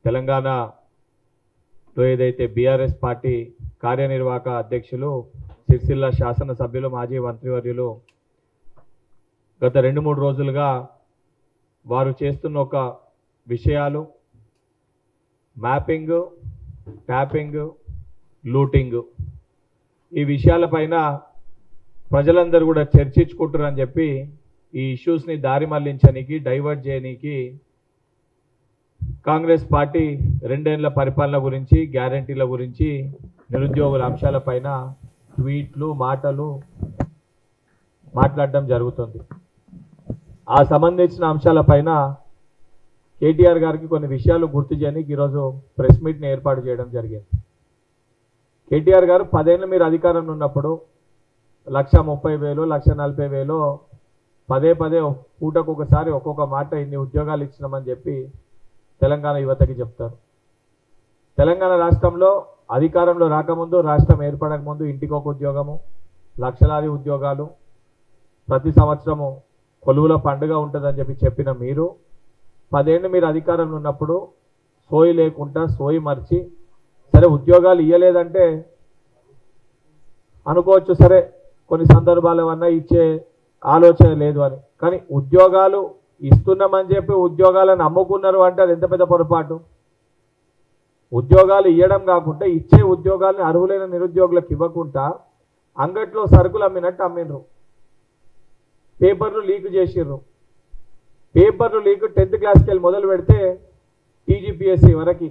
తెలంగాణలో ఏదైతే BRS party కార్యనిర్వాహక అధ్యక్షులు సిరిసిల్ల శాసనసభ్యులు మాజీ మంత్రివర్యులు గత 2-3 రోజులుగా వారు చేస్తున్న ఒక విషయాలు మ్యాపింగ్, ట్యాపింగ్, లూటింగ్ ఈ విషయాలపైన ప్రజలందరూ కూడా చర్చించుకుంటారని చెప్పి ఈ ఇష్యూస్ని దారి మళ్లించడానికి డైవర్ట్ చేయడానికి కాంగ్రెస్ పార్టీ 2 ఏళ్ల పరిపాలన గురించి, గ్యారంటీల గురించి, నిరుద్యోగుల అంశాలపైన ట్వీట్లు, మాటలు మాట్లాడడం జరుగుతుంది. ఆ సంబంధించిన అంశాలపైన కేటీఆర్ గారికి కొన్ని విషయాలు గుర్తు చేయడానికి ఈరోజు ప్రెస్ మీట్ని ఏర్పాటు చేయడం జరిగింది. కేటీఆర్ గారు 10 ఏళ్ళు మీరు అధికారంలో ఉన్నప్పుడు 1,30,000, 1,40,000 పదే పూటకు ఒకసారి ఒక్కొక్క మాట ఇన్ని ఉద్యోగాలు ఇచ్చినామని చెప్పి తెలంగాణ యువతకి చెప్తారు. తెలంగాణ రాష్ట్రంలో అధికారంలో రాకముందు, రాష్ట్రం ఏర్పడక ముందు ఇంటికి ఒక ఉద్యోగము, లక్షలాది ఉద్యోగాలు, ప్రతి సంవత్సరము కొలువుల పండుగ ఉంటుందని చెప్పిన మీరు 10 ఏళ్ళు మీరు అధికారంలో ఉన్నప్పుడు సోయి లేకుండా సోయి మర్చి సరే ఉద్యోగాలు ఇవ్వలేదంటే అనుకోవచ్చు, సరే కొన్ని సందర్భాల వల్ల ఇచ్చే ఆలోచన లేదు అని. కానీ ఉద్యోగాలు ఇస్తున్నామని చెప్పి ఉద్యోగాలను అమ్ముకున్నారు అంటే అది ఎంత పెద్ద పొరపాటు. ఉద్యోగాలు ఇవ్వడం కాకుండా ఇచ్చే ఉద్యోగాలను అర్హులైన నిరుద్యోగులకు ఇవ్వకుండా అంగట్లో సరుకులు అమ్మినట్టు అమ్మిండ్రు. పేపర్లు లీక్ చేసిర్రు. పేపర్లు లీక్ 10th క్లాస్కి వెళ్ళి మొదలు పెడితే టీజీపీఎస్సీ వరకు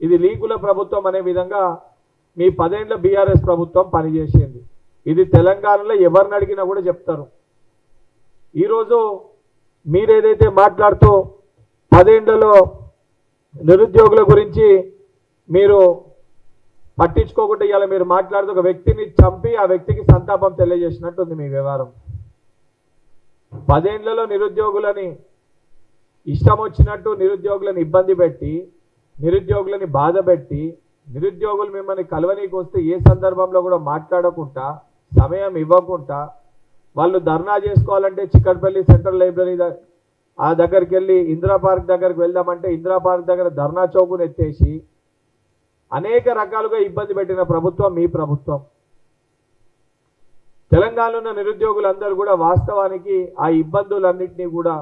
ఇది లీకుల ప్రభుత్వం అనే విధంగా మీ 10 ఏళ్ల బీఆర్ఎస్ ప్రభుత్వం పనిచేసింది. ఇది తెలంగాణలో ఎవరిని అడిగినా కూడా చెప్తారు. ఈరోజు మీరేదైతే మాట్లాడుతూ 10 ఏళ్లలో నిరుద్యోగుల గురించి మీరు పట్టించుకోకుండా ఇవాళ మీరు మాట్లాడుతూ ఒక వ్యక్తిని చంపి ఆ వ్యక్తికి సంతాపం తెలియజేసినట్టుంది మీ వ్యవహారం. 10 ఏళ్లలో నిరుద్యోగులని ఇష్టం వచ్చినట్టు నిరుద్యోగులను ఇబ్బంది పెట్టి, నిరుద్యోగులని బాధ పెట్టి, నిరుద్యోగులు మిమ్మల్ని కలవనీకి వస్తే ఏ సందర్భంలో కూడా మాట్లాడకుండా, సమయం ఇవ్వకుండా, వాళ్ళు ధర్నా చేసుకోవాలంటే చిక్కడపల్లి సెంట్రల్ లైబ్రరీ ఆ దగ్గరికి వెళ్ళి ఇందిరా పార్క్ దగ్గరికి వెళ్దామంటే ఇందిరా పార్క్ దగ్గర ధర్నా చౌకును ఎత్తేసి అనేక రకాలుగా ఇబ్బంది పెట్టిన ప్రభుత్వం మీ ప్రభుత్వం. తెలంగాణలో ఉన్న నిరుద్యోగులందరూ కూడా వాస్తవానికి ఆ ఇబ్బందులన్నింటినీ కూడా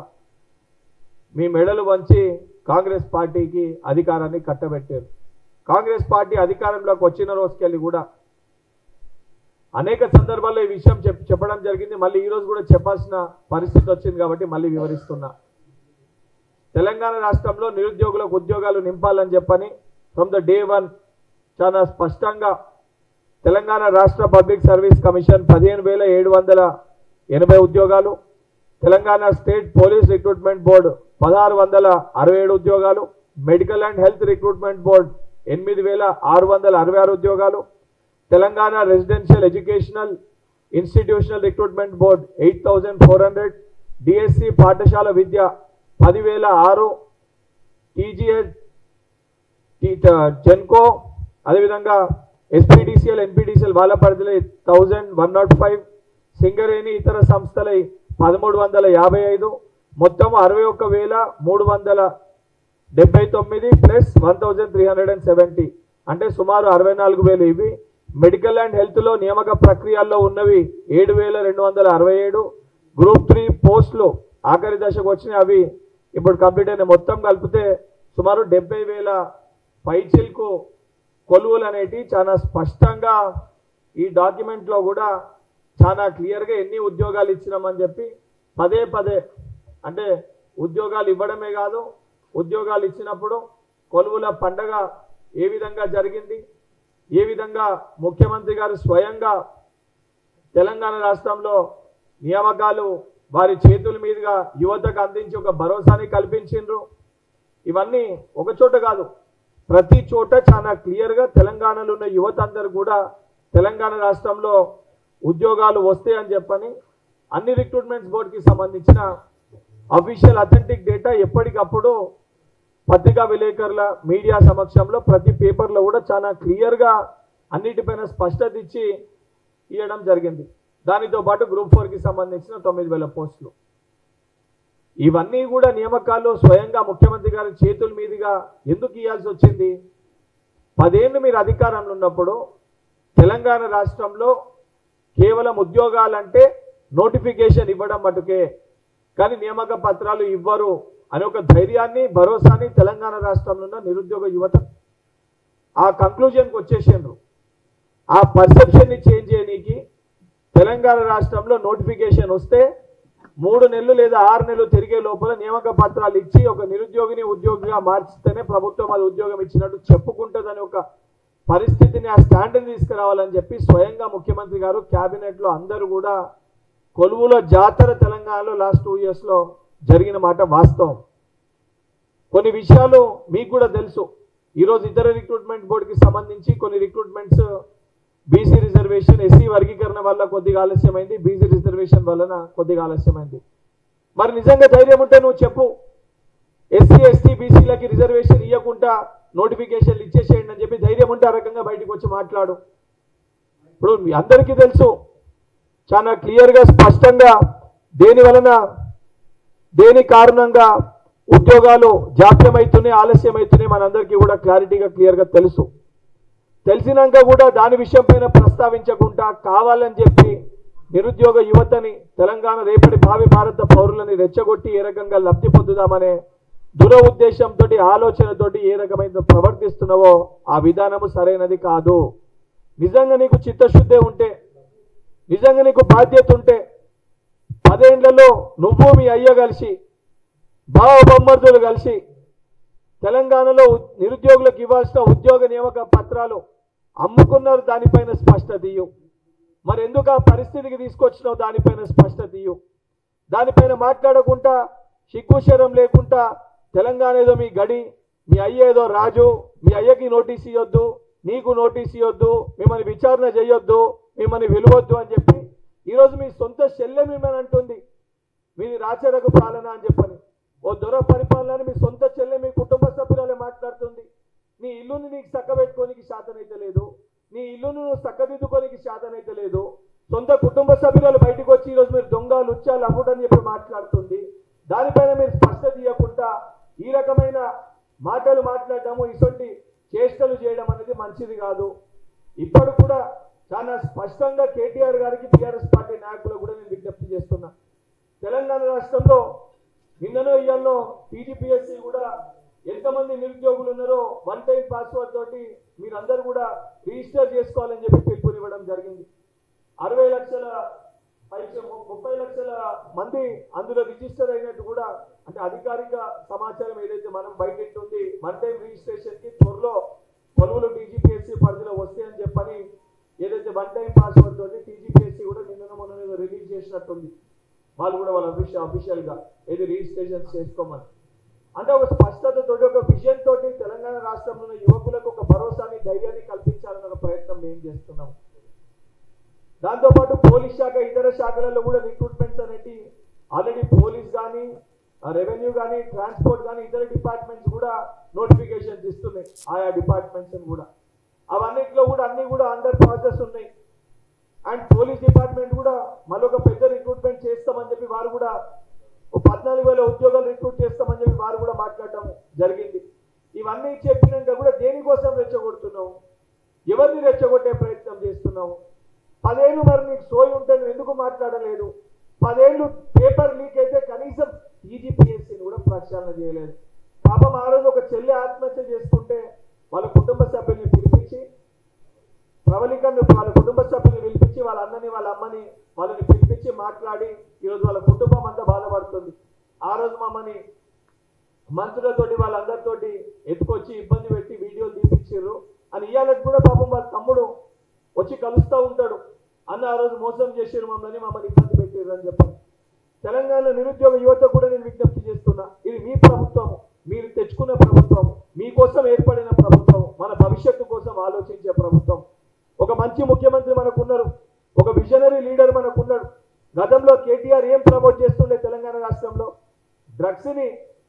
మీ మెడలు వంచి కాంగ్రెస్ పార్టీకి అధికారాన్ని కట్టబెట్టారు. కాంగ్రెస్ పార్టీ అధికారంలోకి వచ్చిన రోజుకెళ్ళి కూడా అనేక సందర్భాల్లో ఈ విషయం చెప్పడం జరిగింది. మళ్ళీ ఈరోజు కూడా చెప్పాల్సిన పరిస్థితి వచ్చింది కాబట్టి మళ్ళీ వివరిస్తున్నా. తెలంగాణ రాష్ట్రంలో నిరుద్యోగులకు ఉద్యోగాలు నింపాలని చెప్పని ఫ్రమ్ ద డే 1 చాలా స్పష్టంగా తెలంగాణ రాష్ట్ర పబ్లిక్ సర్వీస్ కమిషన్ 15,780 ఉద్యోగాలు, Telangana state police recruitment board 1,667 ఉద్యోగాలు, medical and health recruitment board 8,666 ఉద్యోగాలు, Telangana residential educational institutional recruitment board 8,400, DSC పాఠశాల విద్య 10,006, టీజీఎస్ జెన్కో అదేవిధంగా ఎస్పీడీసీఎల్ ఎన్పీడీసీఎల్ వాళ్ళ పరిధిలో 1,105, సింగరేణి ఇతర సంస్థలై 1,355, మొత్తం 61,379 ప్లస్ 1,370 అంటే సుమారు 64,000 ఇవి. మెడికల్ అండ్ హెల్త్లో నియామక ప్రక్రియల్లో ఉన్నవి 7,267, గ్రూప్ 3 పోస్టులు ఆఖరి దశకు వచ్చినాయి, అవి ఇప్పుడు కంప్లీట్ అయిన. మొత్తం కలిపితే సుమారు 70,000 పైచిల్కు కొలువులు అనేటివి చాలా స్పష్టంగా ఈ డాక్యుమెంట్లో కూడా చాలా క్లియర్గా ఎన్ని ఉద్యోగాలు ఇచ్చినామని చెప్పి పదే అంటే ఉద్యోగాలు ఇవ్వడమే కాదు, ఉద్యోగాలు ఇచ్చినప్పుడు కొలువుల పండగ ఏ విధంగా జరిగింది, ఏ విధంగా ముఖ్యమంత్రి గారు స్వయంగా తెలంగాణ రాష్ట్రంలో నియామకాలు వారి చేతుల మీదుగా యువతకు అందించి ఒక భరోసాని కల్పించిండ్రు. ఇవన్నీ ఒక చోట కాదు, ప్రతి చోట చాలా క్లియర్గా తెలంగాణలో ఉన్న యువత అందరూ కూడా తెలంగాణ రాష్ట్రంలో ఉద్యోగాలు వస్తాయని చెప్పని అన్ని రిక్రూట్మెంట్స్ బోర్డుకి సంబంధించిన అఫీషియల్ అథెంటిక్ డేటా ఎప్పటికప్పుడు పత్రికా విలేకరుల మీడియా సమక్షంలో ప్రతి పేపర్లో కూడా చాలా క్లియర్గా అన్నిటిపైన స్పష్టత ఇచ్చి ఇవ్వడం జరిగింది. దానితో పాటు గ్రూప్ 4కి సంబంధించిన 9,000 పోస్టులు. ఇవన్నీ కూడా నియామకాలు స్వయంగా ముఖ్యమంత్రి గారి చేతుల మీదుగా ఎందుకు ఇవ్వాల్సి వచ్చింది? 10 ఏళ్ళు మీరు అధికారంలో ఉన్నప్పుడు తెలంగాణ రాష్ట్రంలో కేవలం ఉద్యోగాలంటే నోటిఫికేషన్ ఇవ్వడం మటుకే, కానీ నియామక పత్రాలు ఇవ్వరు అనే ఒక ధైర్యాన్ని, భరోసాని తెలంగాణ రాష్ట్రంలో ఉన్న నిరుద్యోగ యువత ఆ కంక్లూజన్కి వచ్చేసిండ్రు. ఆ పర్సెప్షన్ని చేంజ్ చేయడానికి తెలంగాణ రాష్ట్రంలో నోటిఫికేషన్ వస్తే 3 నెలలు లేదా 6 నెలలు తిరిగే లోపల నియామక పత్రాలు ఇచ్చి ఒక నిరుద్యోగిని ఉద్యోగిగా మార్చితేనే ప్రభుత్వం అది ఉద్యోగం ఇచ్చినట్టు చెప్పుకుంటుందని ఒక పరిస్థితిని, ఆ స్టాండర్డ్ తీసుకురావాలని చెప్పి స్వయంగా ముఖ్యమంత్రి గారు క్యాబినెట్లో అందరూ కూడా కొలువులో జాతర తెలంగాణలో లాస్ట్ 2 ఇయర్స్లో జరిగిన మాట వాస్తవం. కొన్ని విషయాలు మీకు కూడా తెలుసు. ఈరోజు ఇతర రిక్రూట్మెంట్ బోర్డుకి సంబంధించి కొన్ని రిక్రూట్మెంట్స్ బీసీ రిజర్వేషన్, ఎస్సీ వర్గీకరణ వల్ల కొద్దిగా ఆలస్యమైంది, బీసీ రిజర్వేషన్ వలన కొద్దిగా ఆలస్యమైంది. మరి నిజంగా ధైర్యం ఉంటే నువ్వు చెప్పు, ఎస్సీ ఎస్టీ బీసీలకి రిజర్వేషన్ ఇవ్వకుండా నోటిఫికేషన్లు ఇచ్చేసేయండి అని చెప్పి ధైర్యం ఉంటే ఆ రకంగా బయటకు వచ్చి మాట్లాడు. ఇప్పుడు మీ అందరికీ తెలుసు చాలా క్లియర్గా స్పష్టంగా దేని కారణంగా ఉద్యోగాలు జాప్యమవుతున్నాయి, ఆలస్యమవుతున్నాయి మనందరికీ కూడా క్లారిటీగా క్లియర్గా తెలుసు. తెలిసినాక కూడా దాని విషయం పైన ప్రస్తావించకుండా కావాలని చెప్పి నిరుద్యోగ యువతని, తెలంగాణ రేపటి భావి భారత పౌరులని రెచ్చగొట్టి ఏ రకంగా లబ్ధి పొందుదామనే దుర ఉద్దేశంతో, ఆలోచనతోటి ఏ రకమైన ప్రవర్తిస్తున్నావో ఆ విధానము సరైనది కాదు. నిజంగా నీకు చిత్తశుద్ధి ఉంటే, నిజంగా నీకు బాధ్యత ఉంటే 10 ఏళ్లలో నువ్వు మీ అయ్య కలిసి, బావ బొమ్మర్దులు కలిసి తెలంగాణలో నిరుద్యోగులకు ఇవ్వాల్సిన ఉద్యోగ నియామక పత్రాలు అమ్ముకున్నారు, దానిపైన స్పష్టత ఇయ్యు. మరి ఎందుకు ఆ పరిస్థితికి తీసుకొచ్చినావు, దానిపైన స్పష్టత ఇయ్యు. దానిపైన మాట్లాడకుండా, సిగ్గుశరం లేకుండా తెలంగాణ ఏదో మీ గడి, మీ అయ్య ఏదో రాజు, మీ అయ్యకి నోటీస్ ఇవ్వద్దు, నీకు నోటీస్ ఇవ్వద్దు, మిమ్మల్ని విచారణ చేయొద్దు, మిమ్మల్ని వెలువద్దు అని చెప్పి ఈరోజు మీ సొంత చెల్లె మిమ్మల్ని అంటుంది మీది రాచరక పాలన అని చెప్పని. ఓ దొర పరిపాలన మీ సొంత చెల్లె, మీ కుటుంబ సభ్యురాలే మాట్లాడుతుంది. నీ ఇల్లుని నీకు చక్కబెట్టుకోనికి శాతనైతే లేదు, నీ ఇల్లును నువ్వు చక్కదిద్దుకోనికి శాతనైతే లేదు. సొంత కుటుంబ సభ్యురాలు బయటకు వచ్చి ఈరోజు మీరు దొంగ లుచ్చాలు అవ్వటని చెప్పి మాట్లాడుతుంది. దానిపైన మీరు స్పష్టత ఇవ్వకుండా ఈ రకమైన మాటలు మాట్లాడటము, ఇటువంటి చేష్టలు చేయడం అనేది మంచిది కాదు. ఇప్పుడు కూడా చాలా స్పష్టంగా కేటీఆర్ గారికి, టీఆర్ఎస్ పార్టీ నాయకులకు కూడా నేను విజ్ఞప్తి చేస్తున్నా. తెలంగాణ రాష్ట్రంలో నిన్ననో ఇయ్యాల్లో టీజీపీఎస్సీ కూడా ఎంతమంది నిరుద్యోగులు ఉన్నారో 1 టైం పాస్వర్డ్ తోటి మీరందరూ కూడా రిజిస్టర్ చేసుకోవాలని చెప్పి పిలుపునివ్వడం జరిగింది. 60 లక్షల 30 లక్షల మంది అందులో రిజిస్టర్ అయినట్టు కూడా, అంటే అధికారిక సమాచారం ఏదైతే మనం బయట ఉంది 1 టైం రిజిస్ట్రేషన్ కి త్వరలో కొలువులు టీజీపీఎస్సీ పరిధిలో వస్తాయని చెప్పని ఏదైతే 1 టైం పాస్వర్డ్ తోటి టీజీపీఎస్సీ కూడా నిన్న మొన్న రిలీజ్ చేసినట్టుంది. వాళ్ళు కూడా వాళ్ళ అఫీషియల్ గా ఏది రిజిస్ట్రేషన్ చేసుకోమని, అంటే ఒక స్పష్టతతో, ఒక విజన్ తోటి తెలంగాణ రాష్ట్రంలో ఉన్న యువకులకు ఒక భరోసాని, ధైర్యాన్ని కల్పించాలన్న ప్రయత్నం మేము చేస్తున్నాం. దాంతోపాటు పోలీస్ శాఖ, ఇతర శాఖలలో కూడా రిక్రూట్మెంట్స్ అనేవి ఆల్రెడీ పోలీస్ కానీ, రెవెన్యూ కానీ, ట్రాన్స్పోర్ట్ కానీ, ఇతర డిపార్ట్మెంట్స్ కూడా నోటిఫికేషన్స్ ఇస్తున్నాయి. ఆయా డిపార్ట్మెంట్స్ కూడా అవన్నిట్లో కూడా అన్ని కూడా అండర్ ప్రాసెస్ ఉన్నాయి. అండ్ పోలీస్ డిపార్ట్మెంట్ కూడా మరొక పెద్ద రిక్రూట్మెంట్ చేస్తామని చెప్పి వారు కూడా 14,000 ఉద్యోగాలు రిక్రూట్ చేస్తామని చెప్పి వారు కూడా మాట్లాడటం జరిగింది. ఇవన్నీ చెప్పినాక కూడా దేనికోసం రెచ్చగొడుతున్నావు, ఎవరిని రెచ్చగొట్టే ప్రయత్నం చేస్తున్నావు? 10 ఏళ్ళు మరి నీకు సోయి ఉంటే నువ్వు ఎందుకు మాట్లాడలేదు? 10 ఏళ్ళు పేపర్ లీక్ అయితే కనీసం టీజీపీఎస్సీని కూడా ప్రక్షాళన చేయలేదు. పాపం ఆ రోజు ఒక చెల్లి ఆత్మహత్య చేసుకుంటే వాళ్ళ కుటుంబ సభ్యుల్ని పిలిపించి, ప్రవళికను వాళ్ళ కుటుంబ సభ్యుల్ని పిలిపించి, వాళ్ళ అన్నని వాళ్ళ అమ్మని వాళ్ళని పిలిపించి మాట్లాడి ఈరోజు వాళ్ళ కుటుంబం అంతా బాధపడుతుంది. ఆ రోజు మమ్మల్ని మంత్రులతోటి వాళ్ళందరితోటి ఎత్తుకొచ్చి ఇబ్బంది పెట్టి వీడియోలు తీపించారు అని ఇయ్యాలకు కూడా పాపం వాళ్ళ తమ్ముడు వచ్చి కలుస్తూ ఉంటాడు. అన్న ఆ రోజు మోసం చేసారు మమ్మల్ని ఇబ్బంది పెట్టారు అని చెప్పారు. తెలంగాణ నిరుద్యోగ యువత కూడా నేను విజ్ఞప్తి చేస్తున్నా, ఇది మీ ప్రభుత్వం, మీరు తెచ్చుకున్న ప్రభుత్వం, మీకోసం ఏర్పడిన ప్రభుత్వం, మన భవిష్యత్తు కోసం ఆలోచించే ప్రభుత్వం. ఒక మంచి ముఖ్యమంత్రి మనకున్నారు, ఒక విజనరీ లీడర్ మనకున్నాడు. గతంలో కేటీఆర్ ఏం ప్రమోట్ చేస్తుండే తెలంగాణ రాష్ట్రంలో? డ్రగ్స్ ని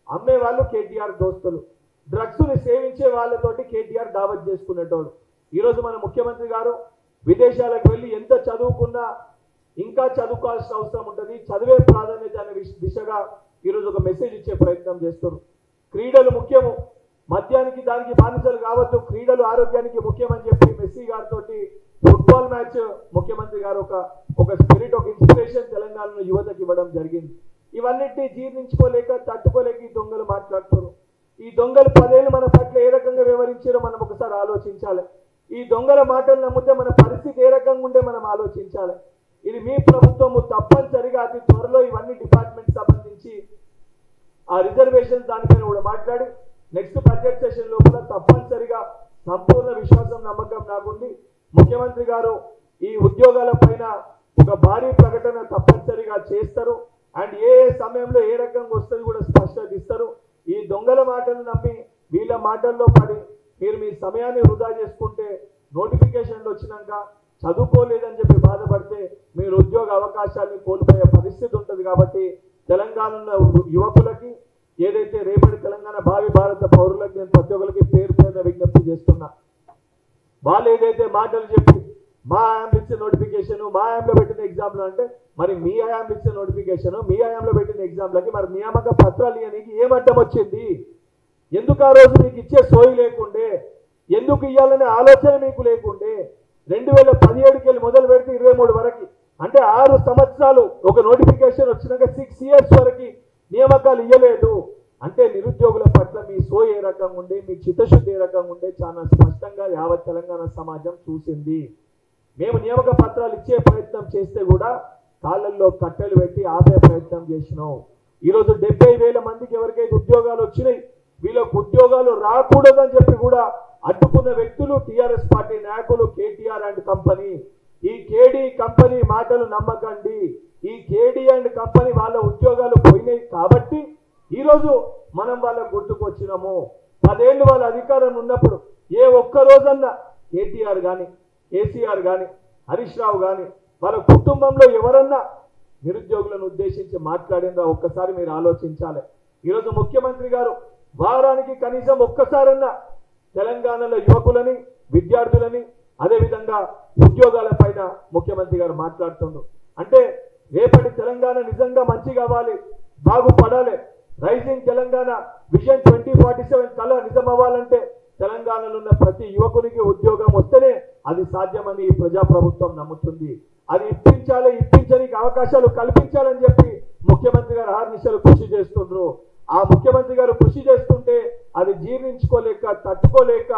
అమ్మే వాళ్ళు కేటీఆర్ దోస్తులు, డ్రగ్స్ ని సేవించే వాళ్ళతోటి కేటీఆర్ దావత్ చేసుకునేటోడు. ఈరోజు మన ముఖ్యమంత్రి గారు విదేశాలకు వెళ్ళి ఎంత చదువుకున్నా ఇంకా చదువుకోవాల్సిన అవసరం ఉంటుంది, చదివే ప్రాధాన్యత అనే దిశగా ఈరోజు ఒక మెసేజ్ ఇచ్చే ప్రయత్నం చేస్తారు. క్రీడలు ముఖ్యము, మద్యానికి దానికి బానిసలు కావద్దు, క్రీడలు ఆరోగ్యానికి ముఖ్యమని చెప్పి మెస్సీ గారితో ఫుట్బాల్ మ్యాచ్ ముఖ్యమంత్రి గారు ఒక స్పిరిట్, ఒక ఇన్స్పిరేషన్ తెలంగాణలో యువతకి ఇవ్వడం జరిగింది. ఇవన్నిటినీ జీర్ణించుకోలేక తట్టుకోలేక ఈ దొంగలు మాట్లాడుతారు. ఈ దొంగలు 10 ఏళ్ళు మన పట్ల ఏ రకంగా వ్యవహరించారో మనం ఒకసారి ఆలోచించాలి. ఈ దొంగల మాటలు నమ్మితే మన పరిస్థితి ఏ రకంగా ఉంటే మనం ఆలోచించాలి. ఇది మీ ప్రభుత్వము తప్పనిసరిగా అతి త్వరలో ఇవన్నీ డిపార్ట్మెంట్ సంబంధించి ఆ రిజర్వేషన్ దానిపైన కూడా మాట్లాడి నెక్స్ట్ బడ్జెట్ సెషన్ లోపల తప్పనిసరిగా సంపూర్ణ విశ్వాసం నమ్మకం నాకుంది. ముఖ్యమంత్రి గారు ఈ ఉద్యోగాల పైన ఒక భారీ ప్రకటన తప్పనిసరిగా చేస్తారు. అండ్ ఏ సమయంలో ఏ రకంగా వస్తుంది కూడా స్పష్టత ఇస్తారు. ఈ దొంగల మాటలు నమ్మి వీళ్ళ మాటల్లో పడి మీరు మీ సమయాన్ని వృధా చేసుకుంటే నోటిఫికేషన్లు వచ్చినాక చదువుకోలేదని చెప్పి బాధపడితే మీరు ఉద్యోగ అవకాశాన్ని కోల్పోయే పరిస్థితి ఉంటుంది. కాబట్టి తెలంగాణలో యువకులకి ఏదైతే రేపటి తెలంగాణ భావి భారత పౌరులకు నేను ప్రతి ఒక్కరికి పేరు పేరున విజ్ఞప్తి చేస్తున్నా. వాళ్ళు ఏదైతే మాటలు చెప్పి మా హయాంలో ఇచ్చే నోటిఫికేషన్, మా హయాంలో పెట్టిన ఎగ్జామ్లు అంటే మరి మీ హయాంలో ఇచ్చే నోటిఫికేషన్, మీ హయాంలో పెట్టిన ఎగ్జామ్లకి మరి నియామక పత్రాలు ఇవ్వడానికి ఏం అడ్డం వచ్చింది? ఎందుకు ఆ రోజు మీకు ఇచ్చే సోయి లేకుండే, ఎందుకు ఇవ్వాలనే ఆలోచన మీకు లేకుండే? 2017కి వెళ్ళి మొదలు పెడితే 23 వరకు అంటే 6 సంవత్సరాలు ఒక నోటిఫికేషన్ వచ్చినాక 6 ఇయర్స్ వరకు నియామకాలు ఇవ్వలేదు అంటే నిరుద్యోగుల పట్ల మీ సోయి ఏ రకంగా ఉండే, మీ చిత్తశుద్ధి ఏ రకంగా ఉండే చాలా స్పష్టంగా యావత్ తెలంగాణ సమాజం చూసింది. మేము నియామక పత్రాలు ఇచ్చే ప్రయత్నం చేస్తే కూడా కాళ్ళల్లో కట్టెలు పెట్టి ఆపే ప్రయత్నం చేసినాం. ఈరోజు 70,000 మందికి ఎవరికైతే ఉద్యోగాలు వచ్చినాయి వీళ్ళకు ఉద్యోగాలు రాకూడదని చెప్పి కూడా అడ్డుకున్న వ్యక్తులు టీఆర్ఎస్ పార్టీ నాయకులు, కేటీఆర్ అండ్ కంపెనీ. ఈ కేడీ కంపెనీ మాటలు నమ్మకండి. ఈ కేడీ అండ్ కంపెనీ వాళ్ళ ఉద్యోగాలు పోయినాయి కాబట్టి ఈరోజు మనం వాళ్ళకు గుర్తుకొచ్చినాము. 10 ఏళ్ళు వాళ్ళ అధికారం ఉన్నప్పుడు ఏ ఒక్క రోజన్నా కేటీఆర్ కానీ, కేసీఆర్ కానీ, హరీష్ రావు కానీ వాళ్ళ కుటుంబంలో ఎవరన్నా నిరుద్యోగులను ఉద్దేశించి మాట్లాడిందా ఒక్కసారి మీరు ఆలోచించాలి. ఈరోజు ముఖ్యమంత్రి గారు వారానికి కనీసం ఒక్కసారన్నా తెలంగాణలో యువకులని, విద్యార్థులని, అదేవిధంగా ఉద్యోగాల పైన ముఖ్యమంత్రి గారు మాట్లాడుతుండ్రు. అంటే రేపటి తెలంగాణ నిజంగా మంచి కావాలి, బాగుపడాలి, రైజింగ్ తెలంగాణ విజన్ 2047 కళ నిజం అవ్వాలంటే తెలంగాణలో ఉన్న ప్రతి యువకునికి ఉద్యోగం వస్తేనే అది సాధ్యమని ఈ ప్రజాప్రభుత్వం నమ్ముతుంది. అది ఇప్పించడానికి అవకాశాలు కల్పించాలని చెప్పి ముఖ్యమంత్రి గారు ఆర్నిశలు కృషి చేస్తుండ్రు. ఆ ముఖ్యమంత్రి గారు కృషి చేస్తుంటే అది జీర్ణించుకోలేక తట్టుకోలేక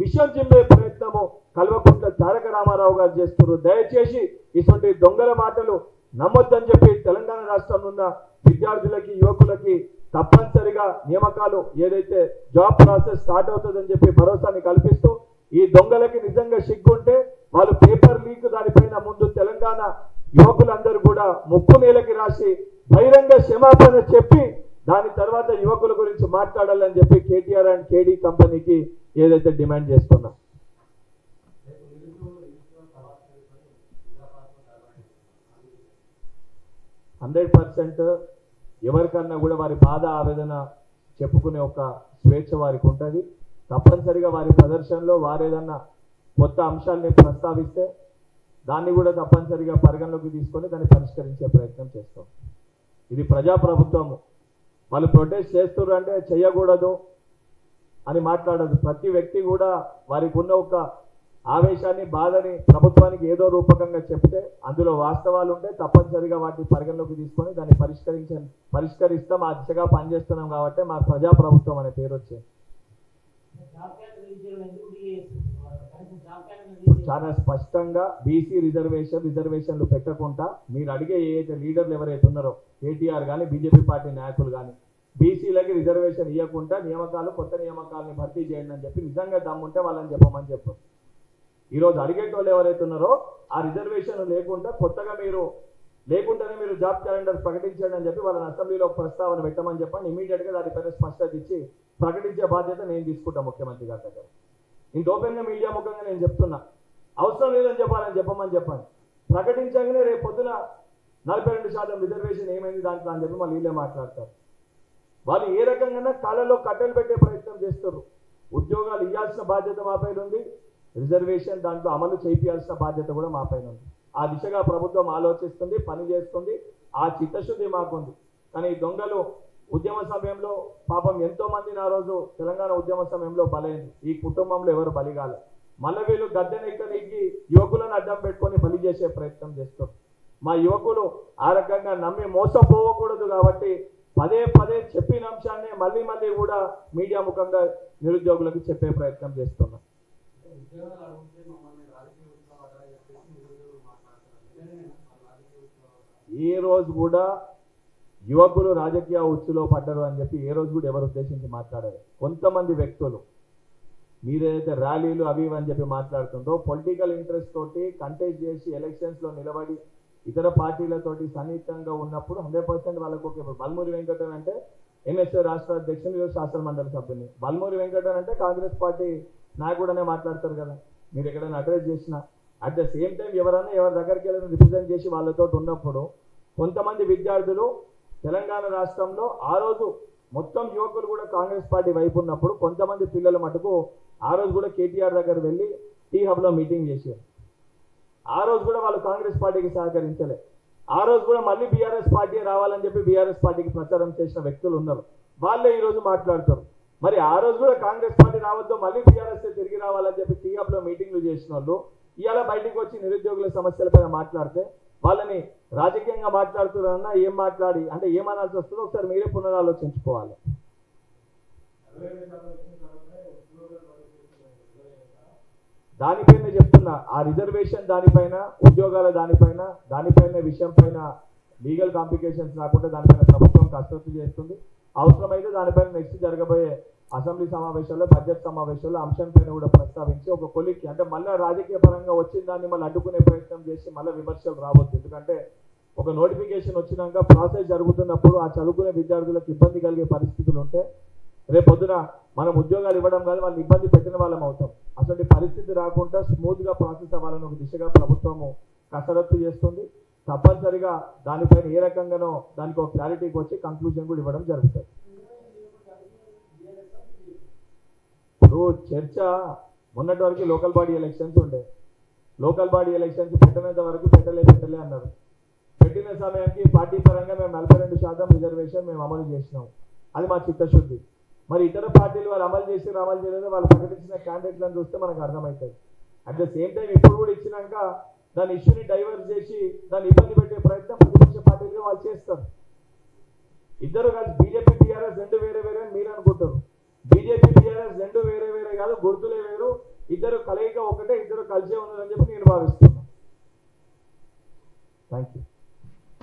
విషయం చిమ్మే ప్రయత్నము కల్వకుంట్ల తారక రామారావు గారు చేస్తున్నారు. దయచేసి ఇటువంటి దొంగల మాటలు నమ్మొద్దని చెప్పి తెలంగాణ రాష్ట్రంలో ఉన్న విద్యార్థులకి, యువకులకి తప్పనిసరిగా నియామకాలు ఏదైతే జాబ్ ప్రాసెస్ స్టార్ట్ అవుతుందని చెప్పి భరోసాని కల్పిస్తూ ఈ దొంగలకి నిజంగా సిగ్గుంటే వాళ్ళు పేపర్ లీక్ దానిపైన ముందు తెలంగాణ యువకులందరూ కూడా ముక్కు నేలకి రాసి బహిరంగ క్షమాపణ చెప్పి దాని తర్వాత యువకుల గురించి మాట్లాడాలని చెప్పి కేటీఆర్ అండ్ కేడీ కంపెనీకి ఏదైతే డిమాండ్ చేస్తున్నాం. ఎవరికన్నా కూడా వారి బాధ ఆవేదన చెప్పుకునే ఒక స్వేచ్ఛ వారికి ఉంటుంది. తప్పనిసరిగా వారి ప్రదర్శనలో వారేదన్నా కొత్త అంశాలని ప్రస్తావిస్తే దాన్ని కూడా తప్పనిసరిగా పరిగణలోకి తీసుకొని దాన్ని పరిష్కరించే ప్రయత్నం చేస్తాం. ఇది ప్రజాప్రభుత్వము. వాళ్ళు ప్రొటెస్ట్ చేస్తున్నారు అంటే చేయకూడదు అని మాట్లాడదు. ప్రతి వ్యక్తి కూడా వారికి ఉన్న ఒక ఆవేశాన్ని, బాధని ప్రభుత్వానికి ఏదో రూపకంగా చెప్తే అందులో వాస్తవాలు ఉంటే తప్పనిసరిగా వాటిని పరిగణలోకి తీసుకొని దాన్ని పరిష్కరిస్తాం. ఆ దిశగా పనిచేస్తున్నాం కాబట్టి మాకు ప్రజాప్రభుత్వం అనే పేరు వచ్చింది. చాలా స్పష్టంగా బీసీ రిజర్వేషన్లు పెట్టకుండా మీరు అడిగే ఏదైతే లీడర్లు ఎవరైతే ఉన్నారో కేటీఆర్ కానీ, బీజేపీ పార్టీ నాయకులు కానీ బీసీలకి రిజర్వేషన్ ఇవ్వకుండా కొత్త నియామకాలని భర్తీ చేయండి అని చెప్పి నిజంగా దమ్ముంటే వాళ్ళని చెప్పమని చెప్పు. ఈరోజు అడిగేటోళ్ళు ఎవరైతే ఉన్నారో ఆ రిజర్వేషన్ కొత్తగా లేకుండానే మీరు జాబ్ క్యాలెండర్ ప్రకటించండి అని చెప్పి వాళ్ళని అసెంబ్లీలో ప్రస్తావన పెట్టమని చెప్పండి. ఇమీడియట్గా దానిపైన స్పష్టత ఇచ్చి ప్రకటించే బాధ్యత నేను తీసుకుంటా ముఖ్యమంత్రి గారి దగ్గర. ఇంత ఓపెన్గా మీడియా ముఖంగా నేను చెప్తున్నా. అవసరం లేదని చెప్పమని చెప్పండి. ప్రకటించగానే రేపు పొద్దున 42% రిజర్వేషన్ ఏమైంది దాంట్లో అని చెప్పి మళ్ళీ వీళ్ళే మాట్లాడతారు. వాళ్ళు ఏ రకంగా కాళ్ళలో కట్టెలు పెట్టే ప్రయత్నం చేస్తారు. ఉద్యోగాలు ఇవ్వాల్సిన బాధ్యత మా పైన ఉంది, రిజర్వేషన్ దాంట్లో అమలు చేయాల్సిన బాధ్యత కూడా మా పైన ఉంది. ఆ దిశగా ప్రభుత్వం ఆలోచిస్తుంది, పని చేస్తుంది. ఆ చిత్తశుద్ధి మాకుంది. కానీ ఈ దొంగలు ఉద్యమ సమయంలో పాపం ఎంతో మందిని ఆ రోజు తెలంగాణ ఉద్యమ సమయంలో బలైంది. ఈ కుటుంబంలో ఎవరు బలిగాలి. మళ్ళీ వీళ్ళు గద్దెనెక్కనికి యువకులను అడ్డం పెట్టుకొని బలి చేసే ప్రయత్నం చేస్తారు. మా యువకులు ఆ రకంగా నమ్మి మోసపోకూడదు కాబట్టి పదే పదే చెప్పిన అంశాన్ని మళ్ళీ మళ్ళీ కూడా మీడియా ముఖంగా నిరుద్యోగులకు చెప్పే ప్రయత్నం చేస్తున్నాం. ఏ రోజు కూడా యువకులు రాజకీయ ఉచ్చులో పడ్డరు అని చెప్పి ఏ రోజు కూడా ఎవరు ఉద్దేశించి మాట్లాడారు. కొంతమంది వ్యక్తులు మీరేదైతే ర్యాలీలు అవి అని చెప్పి మాట్లాడుతుందో పొలిటికల్ ఇంట్రెస్ట్ తోటి కంటెస్ట్ చేసి ఎలక్షన్స్ లో నిలబడి ఇతర పార్టీలతోటి సన్నిహితంగా ఉన్నప్పుడు 100% వాళ్ళకు ఓకే. బల్మూరి వెంకటన్ అంటే ఎంఎస్ఏ రాష్ట్ర అధ్యక్షులు, ఈరోజు శాసన మండలి సభ్యుని. బల్మూరి వెంకటన్ అంటే కాంగ్రెస్ పార్టీ నాయకుడనే మాట్లాడతారు కదా. మీరు ఎక్కడైనా అడ్రస్ చేసినా అట్ ద సేమ్ టైం ఎవరైనా ఎవరి దగ్గరికి వెళ్ళి రిప్రజెంట్ చేసి వాళ్ళతో ఉన్నప్పుడు కొంతమంది విద్యార్థులు తెలంగాణ రాష్ట్రంలో ఆ రోజు మొత్తం యువకులు కూడా కాంగ్రెస్ పార్టీ వైపు ఉన్నప్పుడు కొంతమంది పిల్లల మటుకు ఆ రోజు కూడా కేటీఆర్ దగ్గర వెళ్ళి టీ హబ్ లో మీటింగ్ చేశారు. ఆ రోజు కూడా వాళ్ళు కాంగ్రెస్ పార్టీకి సహకరించలే. ఆ రోజు కూడా మళ్ళీ బీఆర్ఎస్ పార్టీ రావాలని చెప్పి బీఆర్ఎస్ పార్టీకి ప్రచారం చేసిన వ్యక్తులు ఉన్నారు. వాళ్ళే ఈ రోజు మాట్లాడతారు. మరి ఆ రోజు కూడా కాంగ్రెస్ పార్టీ రావద్దు, మళ్ళీ బీఆర్ఎస్ తిరిగి రావాలని చెప్పి టీ హబ్ లో మీటింగ్లు చేసిన వాళ్ళు ఇవాళ బయటికి వచ్చి నిరుద్యోగుల సమస్యలపైన మాట్లాడితే వాళ్ళని రాజకీయంగా మాట్లాడుతున్నారన్నా ఏం మాట్లాడి అంటే ఏమనాల్సి వస్తుందో ఒకసారి మీరే పునరాలోచించుకోవాలి. దానిపైన చెప్తున్నా, ఆ రిజర్వేషన్ దానిపైన, ఉద్యోగాల దానిపైన విషయం పైన లీగల్ కాంప్లికేషన్స్ రాకుండా దానిపైన ప్రభుత్వం కసరత్తు చేస్తుంది. అవసరమైతే దానిపైన నెక్స్ట్ జరగబోయే అసెంబ్లీ సమావేశాల్లో, బడ్జెట్ సమావేశాల్లో అంశం పైన కూడా ప్రస్తావించి ఒక కొలిక్కి అంటే మళ్ళీ రాజకీయ పరంగా వచ్చిన దాన్ని మళ్ళీ అడ్డుకునే ప్రయత్నం చేసి మళ్ళీ విమర్శలు రావద్దు. ఎందుకంటే ఒక నోటిఫికేషన్ వచ్చినాక ప్రాసెస్ జరుగుతున్నప్పుడు ఆ చదువుకునే విద్యార్థులకు ఇబ్బంది కలిగే పరిస్థితులు ఉంటే రేపొద్దున మనం ఉద్యోగాలు ఇవ్వడం కాదు, వాళ్ళని ఇబ్బంది పెట్టిన వాళ్ళం అవుతాం. అసలు పరిస్థితి రాకుండా స్మూత్ గా ప్రాసెస్ అవ్వాలని ఒక దిశగా ప్రభుత్వము కసరత్తు చేస్తుంది. తప్పనిసరిగా దానిపైన ఏ రకంగానో దానికి ఒక క్లారిటీకి వచ్చి కంక్లూజన్ కూడా ఇవ్వడం జరుగుతుంది. ఇప్పుడు చర్చ మొన్నటి వరకు లోకల్ బాడీ ఎలక్షన్స్ ఉండే, లోకల్ బాడీ ఎలక్షన్స్ పెట్టినంత వరకు పెట్టలే అన్నారు. పెట్టిన సమయానికి పార్టీ పరంగా మేము 42% రిజర్వేషన్ మేము అమలు చేసినాం. అది మా చిత్తశుద్ధి. మరి ఇతర పార్టీలు వాళ్ళు అమలు చేయలేదో వాళ్ళు ప్రకటించిన క్యాండిడేట్లను చూస్తే మనకు అర్థమవుతుంది. అట్ ద సేమ్ టైం ఇప్పుడు కూడా ఇచ్చినాక దాని ఇష్యూని డైవర్ట్ చేసి దాన్ని ఇబ్బంది పెట్టే ప్రయత్నం ప్రతిపక్ష పార్టీలుగా వాళ్ళు చేస్తారు. ఇద్దరు కలిసి బీజేపీ టీఆర్ఎస్ రెండు వేరే వేరే అని మీరు అనుకుంటారు. బీజేపీ టీఆర్ఎస్ రెండు వేరే వేరే కాదు, గుర్తులే వేరు. ఇద్దరు కలయిక ఒకటే, ఇద్దరు కలిసే ఉన్నారని చెప్పి నేను భావిస్తున్నాను. Thank you.